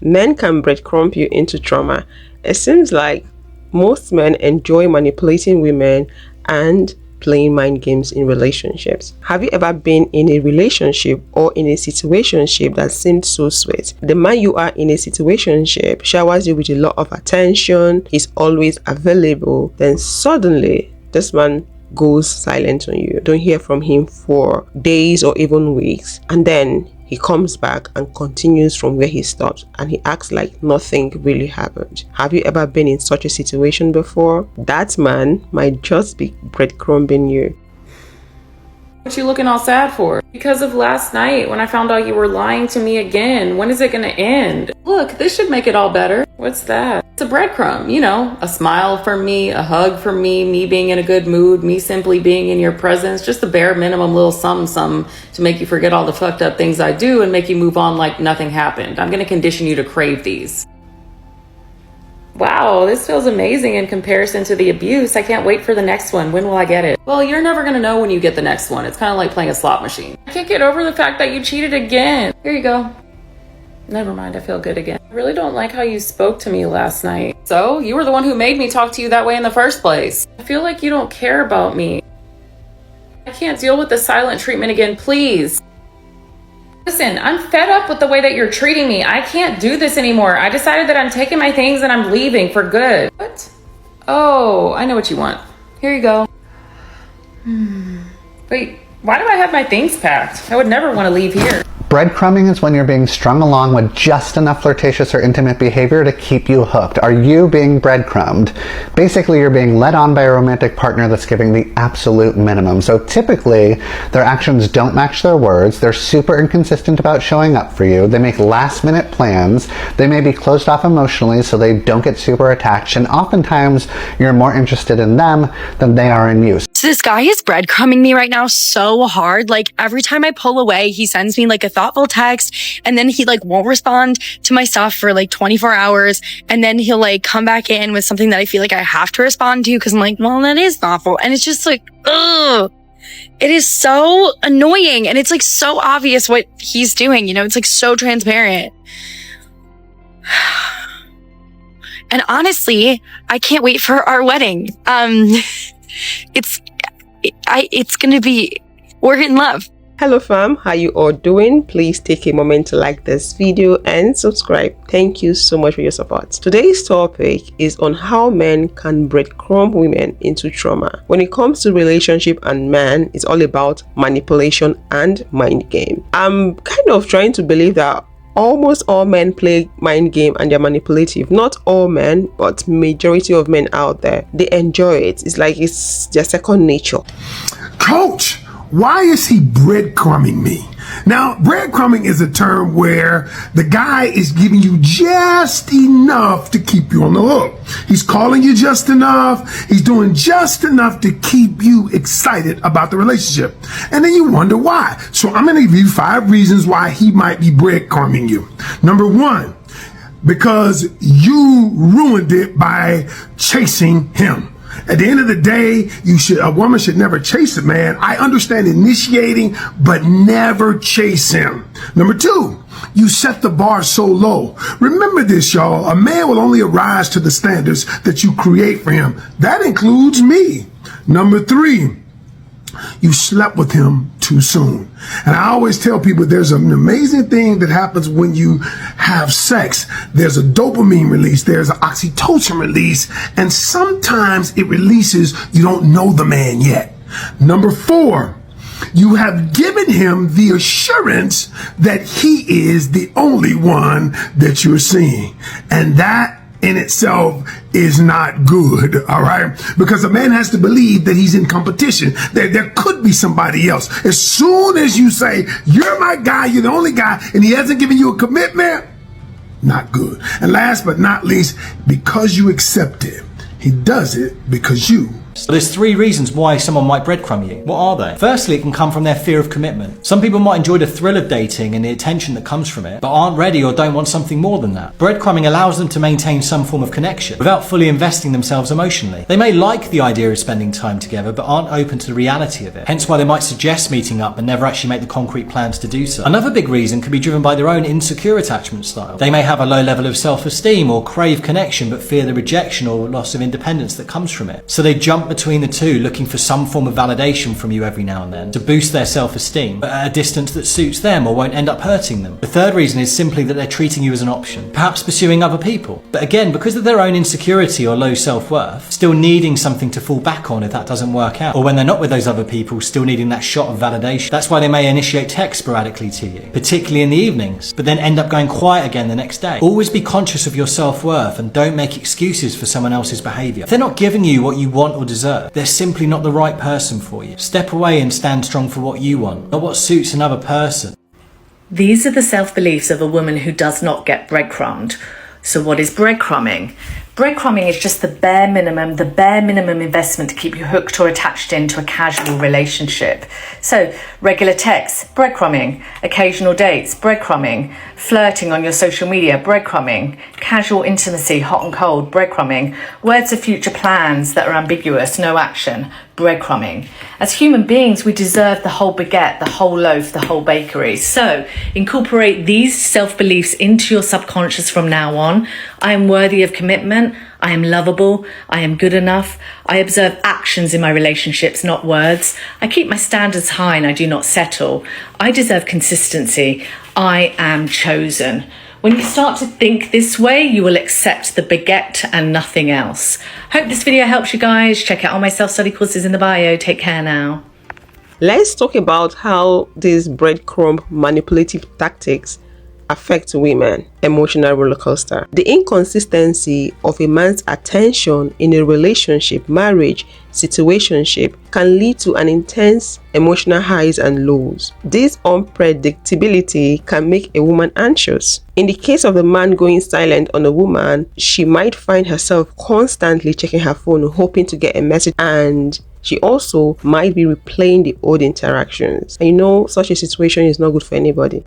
Men can breadcrumb you into trauma. It seems like most men enjoy manipulating women and playing mind games in relationships. Have you ever been in a relationship or in a situationship that seemed so sweet? The man you are in a situationship showers you with a lot of attention, is always available, then suddenly this man goes silent on you. Don't hear from him for days or even weeks, and then he comes back and continues from where he stopped, and he acts like nothing really happened. Have you ever been in such a situation before? That man might just be breadcrumbing you. What you looking all sad for? Because of last night when I found out you were lying to me again. When is it gonna end? Look, this should make it all better. What's that? It's a breadcrumb, you know, a smile from me, a hug from me being in a good mood, me simply being in your presence, just the bare minimum little something to make you forget all the fucked up things I do and make you move on like nothing happened. I'm gonna condition you to crave these. Wow, this feels amazing in comparison to the abuse. I can't wait for the next one. When will I get it? Well, you're never gonna know when you get the next one. It's kind of like playing a slot machine. I can't get over the fact that you cheated again. Here you go. Never mind, I feel good again. I really don't like how you spoke to me last night. So, you were the one who made me talk to you that way in the first place. I feel like you don't care about me. I can't deal with the silent treatment again, please. Listen, I'm fed up with the way that you're treating me. I can't do this anymore. I decided that I'm taking my things and I'm leaving for good. What? Oh, I know what you want. Here you go. Wait, why do I have my things packed? I would never want to leave here. Breadcrumbing is when you're being strung along with just enough flirtatious or intimate behavior to keep you hooked. Are you being breadcrumbed? Basically, you're being led on by a romantic partner that's giving the absolute minimum. So typically, their actions don't match their words. They're super inconsistent about showing up for you. They make last-minute plans. They may be closed off emotionally so they don't get super attached. And oftentimes, you're more interested in them than they are in you. So this guy is breadcrumbing me right now so hard. Like every time I pull away, he sends me like a thoughtful text, and then he like won't respond to my stuff for like 24 hours. And then he'll like come back in with something that I feel like I have to respond to because I'm like, well, that is thoughtful. And it's just like, ugh. It is so annoying. And it's like so obvious what he's doing. You know, it's like so transparent. And honestly, I can't wait for our wedding. It's gonna be, we're in love. Hello fam, how you all doing? Please take a moment to like this video and subscribe. Thank you so much for your support. Today's topic is on how men can breadcrumb women into trauma. When it comes to relationship and man, it's all about manipulation and mind game. I'm kind of trying to believe that almost all men play mind game and they're manipulative. Not all men, but majority of men out there, they enjoy it. It's like it's their second nature. Coach, why is he breadcrumbing me? Now, breadcrumbing is a term where the guy is giving you just enough to keep you on the hook. He's calling you just enough. He's doing just enough to keep you excited about the relationship. And then you wonder why. So I'm going to give you 5 reasons why he might be breadcrumbing you. Number 1, because you ruined it by chasing him. At the end of the day, a woman should never chase a man. I understand initiating, but never chase him. Number 2, you set the bar so low. Remember this, y'all. A man will only rise to the standards that you create for him. That includes me. Number 3, you slept with him too soon. And I always tell people there's an amazing thing that happens when you have sex. There's a dopamine release, there's an oxytocin release, and sometimes it releases, you don't know the man yet. Number 4, you have given him the assurance that he is the only one that you're seeing. And that in itself is not good, all right? Because a man has to believe that he's in competition, that there could be somebody else. As soon as you say, you're my guy, you're the only guy, and he hasn't given you a commitment, not good. And last but not least, because you accept it, he does it because you So there's 3 reasons why someone might breadcrumb you. What are they? Firstly, it can come from their fear of commitment. Some people might enjoy the thrill of dating and the attention that comes from it, but aren't ready or don't want something more than that. Breadcrumbing allows them to maintain some form of connection without fully investing themselves emotionally. They may like the idea of spending time together, but aren't open to the reality of it. Hence why they might suggest meeting up and never actually make the concrete plans to do so. Another big reason can be driven by their own insecure attachment style. They may have a low level of self-esteem or crave connection, but fear the rejection or loss of independence that comes from it. So they jump between the two, looking for some form of validation from you every now and then to boost their self-esteem, but at a distance that suits them or won't end up hurting them. The third reason is simply that they're treating you as an option, perhaps pursuing other people. But again, because of their own insecurity or low self-worth, still needing something to fall back on if that doesn't work out, or when they're not with those other people, still needing that shot of validation. That's why they may initiate text sporadically to you, particularly in the evenings, but then end up going quiet again the next day. Always be conscious of your self-worth and don't make excuses for someone else's behaviour. If they're not giving you what you want or deserve, they're simply not the right person for you. Step away and stand strong for what you want, not what suits another person. These are the self-beliefs of a woman who does not get breadcrumbed. So what is breadcrumbing? Breadcrumbing is just the bare minimum investment to keep you hooked or attached into a casual relationship. So regular texts, breadcrumbing, occasional dates, breadcrumbing, flirting on your social media, breadcrumbing, casual intimacy, hot and cold, breadcrumbing, words of future plans that are ambiguous, no action, breadcrumbing. As human beings, we deserve the whole baguette, the whole loaf, the whole bakery. So incorporate these self-beliefs into your subconscious from now on. I am worthy of commitment. I am lovable. I am good enough. I observe actions in my relationships, not words. I keep my standards high and I do not settle. I deserve consistency. I am chosen. When you start to think this way, you will accept the baguette and nothing else. Hope this video helps you guys. Check out all my self-study courses in the bio. Take care now. Let's talk about how these breadcrumb manipulative tactics affect women. Emotional roller coaster. The inconsistency of a man's attention in a relationship, marriage, situationship can lead to an intense emotional highs and lows. This unpredictability can make a woman anxious. In the case of the man going silent on a woman, she might find herself constantly checking her phone, hoping to get a message, and she also might be replaying the old interactions. And you know, such a situation is not good for anybody.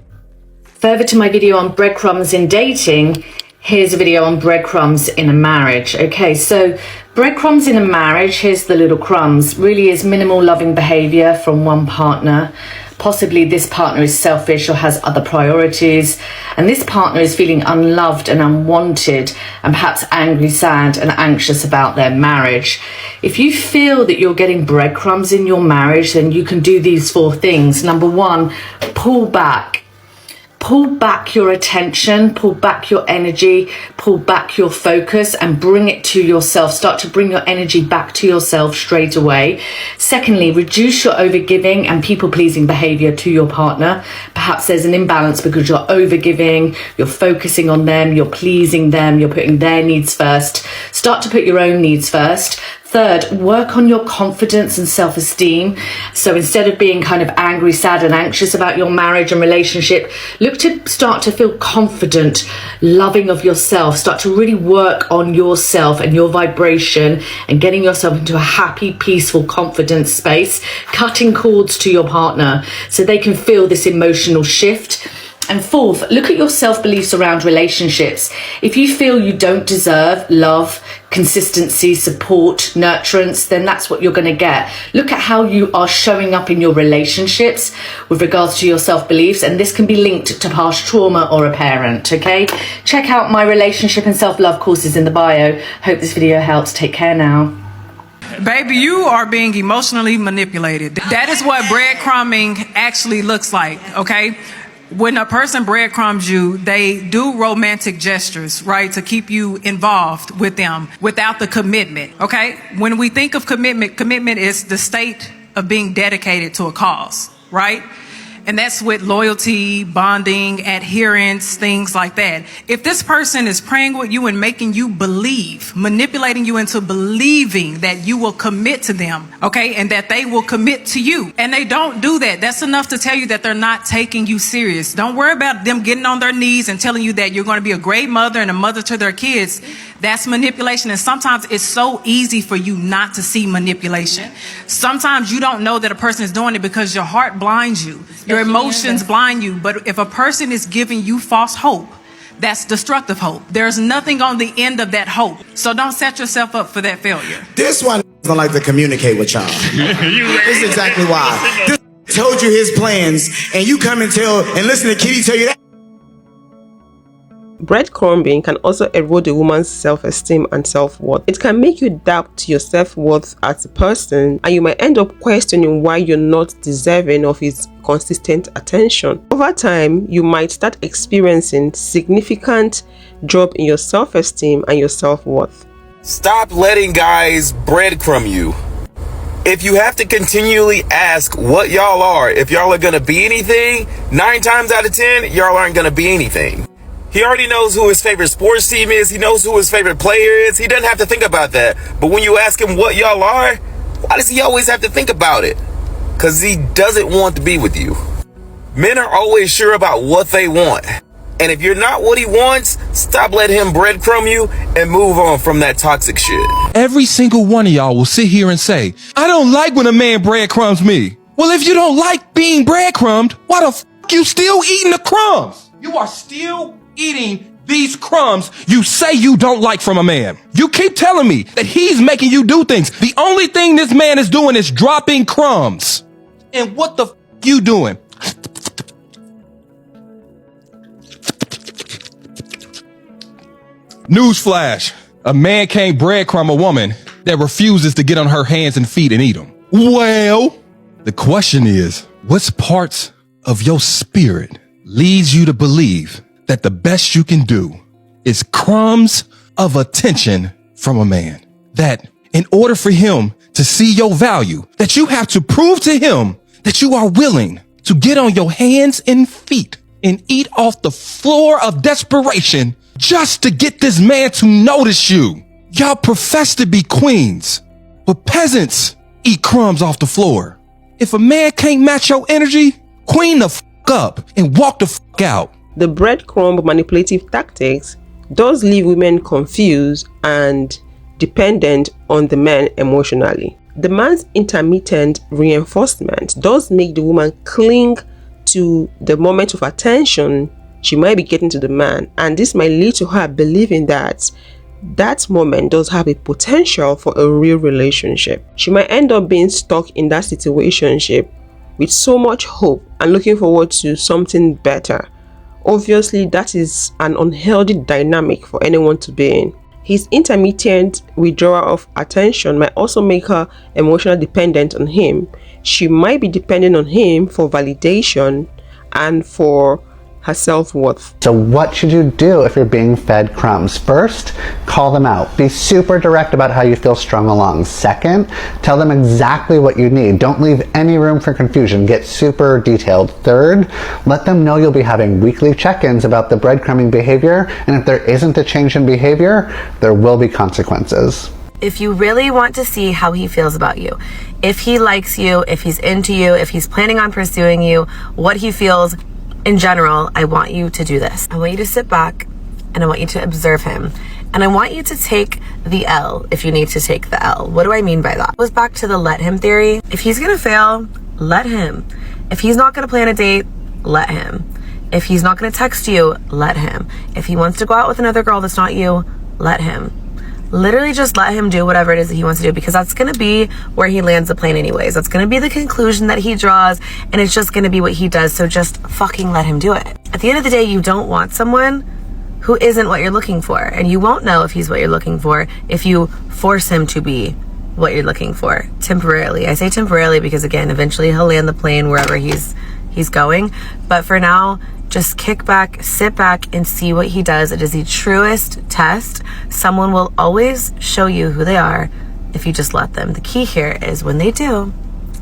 Further to my video on breadcrumbs in dating, here's a video on breadcrumbs in a marriage. Okay, so breadcrumbs in a marriage, here's the little crumbs, really is minimal loving behavior from one partner. Possibly this partner is selfish or has other priorities, and this partner is feeling unloved and unwanted and perhaps angry, sad and anxious about their marriage. If you feel that you're getting breadcrumbs in your marriage, then you can do these 4 things. Number 1, pull back. Pull back your attention, pull back your energy, pull back your focus and bring it to yourself. Start to bring your energy back to yourself straight away. Secondly, reduce your overgiving and people-pleasing behavior to your partner. Perhaps there's an imbalance because you're overgiving, you're focusing on them, you're pleasing them, you're putting their needs first. Start to put your own needs first. Third, work on your confidence and self-esteem. So instead of being kind of angry, sad and anxious about your marriage and relationship, look to start to feel confident, loving of yourself. Start to really work on yourself and your vibration and getting yourself into a happy, peaceful, confident space, cutting cords to your partner so they can feel this emotional shift. And fourth, look at your self-beliefs around relationships. If you feel you don't deserve love, consistency, support, nurturance, then that's what you're going to get. Look at how you are showing up in your relationships with regards to your self-beliefs, and this can be linked to past trauma or a parent, okay? Check out my relationship and self-love courses in the bio. Hope this video helps. Take care now. Baby, you are being emotionally manipulated. That is what breadcrumbing actually looks like, okay? When a person breadcrumbs you, they do romantic gestures, right, to keep you involved with them without the commitment, okay? When we think of commitment, commitment is the state of being dedicated to a cause, right? And that's with loyalty, bonding, adherence, things like that. If this person is praying with you and making you believe, manipulating you into believing that you will commit to them, okay, and that they will commit to you, and they don't do that, that's enough to tell you that they're not taking you serious. Don't worry about them getting on their knees and telling you that you're going to be a great mother and a mother to their kids. That's manipulation. And sometimes it's so easy for you not to see manipulation. Sometimes you don't know that a person is doing it because your heart blinds you. Your emotions blind you. But if a person is giving you false hope, that's destructive hope. There's nothing on the end of that hope. So don't set yourself up for that failure. This one don't like to communicate with y'all. This is exactly why. This told you his plans, and you come and listen to Kitty tell you that. Breadcrumbing can also erode a woman's self-esteem and self-worth. It can make you doubt your self-worth as a person, and you might end up questioning why you're not deserving of his consistent attention. Over time, you might start experiencing significant drop in your self-esteem and your self-worth. Stop letting guys breadcrumb you. If you have to continually ask what y'all are, if y'all are gonna be anything, 9 times out of 10, y'all aren't gonna be anything. He already knows who his favorite sports team is. He knows who his favorite player is. He doesn't have to think about that. But when you ask him what y'all are, why does he always have to think about it? Because he doesn't want to be with you. Men are always sure about what they want. And if you're not what he wants, stop letting him breadcrumb you and move on from that toxic shit. Every single one of y'all will sit here and say, I don't like when a man breadcrumbs me. Well, if you don't like being breadcrumbed, why the f you still eating the crumbs? You are still eating these crumbs you say you don't like from a man. You keep telling me that he's making you do things. The only thing this man is doing is dropping crumbs. And what the f you doing? Newsflash, a man can't breadcrumb a woman that refuses to get on her hands and feet and eat them. Well, the question is, what parts of your spirit leads you to believe that the best you can do is crumbs of attention from a man? That in order for him to see your value, that you have to prove to him that you are willing to get on your hands and feet and eat off the floor of desperation just to get this man to notice you. Y'all profess to be queens, but peasants eat crumbs off the floor. If a man can't match your energy, queen the f up and walk the f out. The breadcrumb manipulative tactics does leave women confused and dependent on the man emotionally. The man's intermittent reinforcement does make the woman cling to the moment of attention she might be getting to the man, and this might lead to her believing that that moment does have a potential for a real relationship. She might end up being stuck in that situationship with so much hope and looking forward to something better. Obviously, that is an unhealthy dynamic for anyone to be in. His intermittent withdrawal of attention might also make her emotionally dependent on him. She might be dependent on him for validation and for her self-worth. So what should you do if you're being fed crumbs? First, call them out. Be super direct about how you feel strung along. Second, tell them exactly what you need. Don't leave any room for confusion. Get super detailed. Third, let them know you'll be having weekly check-ins about the breadcrumbing behavior, and if there isn't a change in behavior, there will be consequences. If you really want to see how he feels about you, if he likes you, if he's into you, if he's planning on pursuing you, what he feels in general, I want you to do this. I want you to sit back and I want you to observe him. And I want you to take the L if you need to take the L. What do I mean by that? It goes back to the let him theory. If he's gonna fail, let him. If he's not gonna plan a date, let him. If he's not gonna text you, let him. If he wants to go out with another girl that's not you, let him. Literally just let him do whatever it is that he wants to do, because that's going to be where he lands the plane anyways. That's going to be the conclusion that he draws, and it's just going to be what he does. So just fucking let him do it. At the end of the day, you don't want someone who isn't what you're looking for, and you won't know if he's what you're looking for if you force him to be what you're looking for temporarily. I say temporarily because, again, eventually he'll land the plane wherever he's going. But for now, just kick back, sit back, and see what he does. It is the truest test. Someone will always show you who they are if you just let them. The key here is when they do,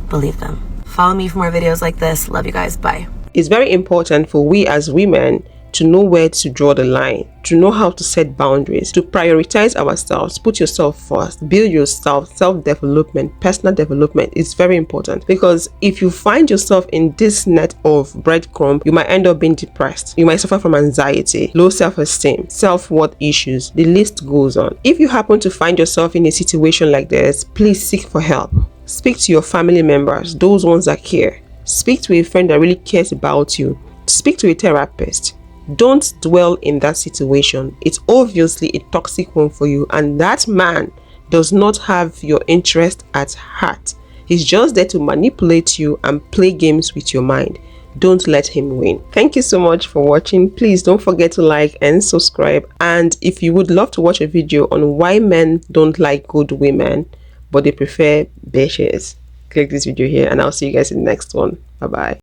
believe them. Follow me for more videos like this. Love you guys. Bye. It's very important for we as women to know where to draw the line, to know how to set boundaries, to prioritize ourselves, put yourself first, build yourself. Self-development, personal development is very important, because if you find yourself in this net of breadcrumb, you might end up being depressed. You might suffer from anxiety, low self-esteem, self-worth issues. The list goes on. If you happen to find yourself in a situation like this, please seek for help. Speak to your family members, those ones that care. Speak to a friend that really cares about you. Speak to a therapist. Don't dwell in that situation. It's obviously a toxic one for you, and that man does not have your interest at heart. He's just there to manipulate you and play games with your mind. Don't let him win. Thank you so much for watching. Please don't forget to like and subscribe. And if you would love to watch a video on why men don't like good women but they prefer bitches, click this video here, and I'll see you guys in the next one. Bye bye.